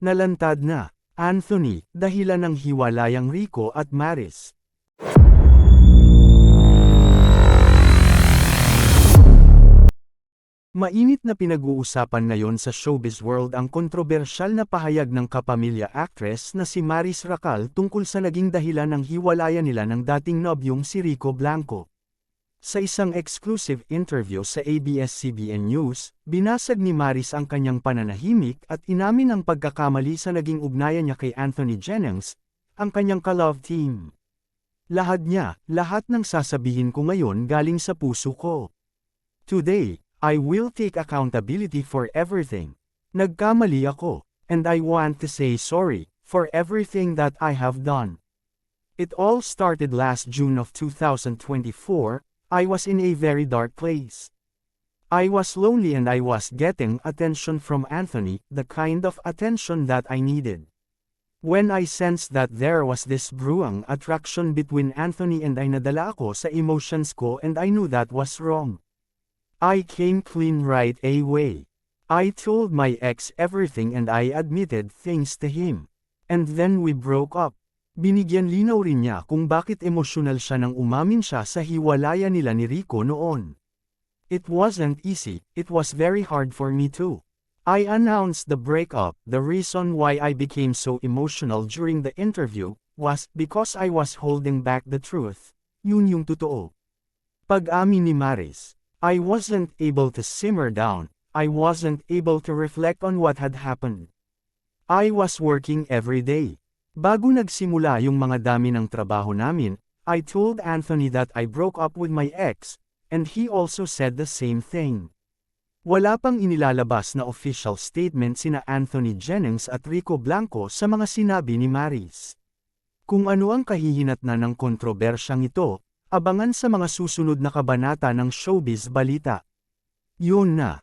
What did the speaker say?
Nalantad na, Anthony, dahilan ng hiwalayang Rico at Maris. Mainit na pinag-uusapan ngayon sa showbiz world ang kontrobersyal na pahayag ng kapamilya actress na si Maris Racal tungkol sa naging dahilan ng hiwalayan nila ng dating nobyong si Rico Blanco. Sa isang exclusive interview sa ABS-CBN News, binasag ni Maris ang kanyang pananahimik at inamin ang pagkakamali sa naging ugnayan niya kay Anthony Jennings, ang kanyang ka-love team. Lahat ng sasabihin ko ngayon galing sa puso ko. Today, I will take accountability for everything. Nagkamali ako, and I want to say sorry for everything that I have done. It all started last June of 2024. I was in a very dark place. I was lonely and I was getting attention from Anthony, the kind of attention that I needed. When I sensed that there was this brewing attraction between Anthony and I, nadala ako sa emotions ko and I knew that was wrong. I came clean right away. I told my ex everything and I admitted things to him. And then we broke up. Binigyan linaw rin niya kung bakit emosyonal siya nang umamin siya sa hiwalayan nila ni Rico noon. It wasn't easy, it was very hard for me too. I announced the breakup. The reason why I became so emotional during the interview was because I was holding back the truth. Yun yung totoo. Pag-amin ni Maris, I wasn't able to simmer down, I wasn't able to reflect on what had happened. I was working every day. Bago nagsimula yung mga dami ng trabaho namin, I told Anthony that I broke up with my ex, and he also said the same thing. Wala pang inilalabas na official statement sina Anthony Jennings at Rico Blanco sa mga sinabi ni Maris. Kung ano ang kahihinatnan ng kontrobersyang ito, abangan sa mga susunod na kabanata ng Showbiz Balita. Yun na.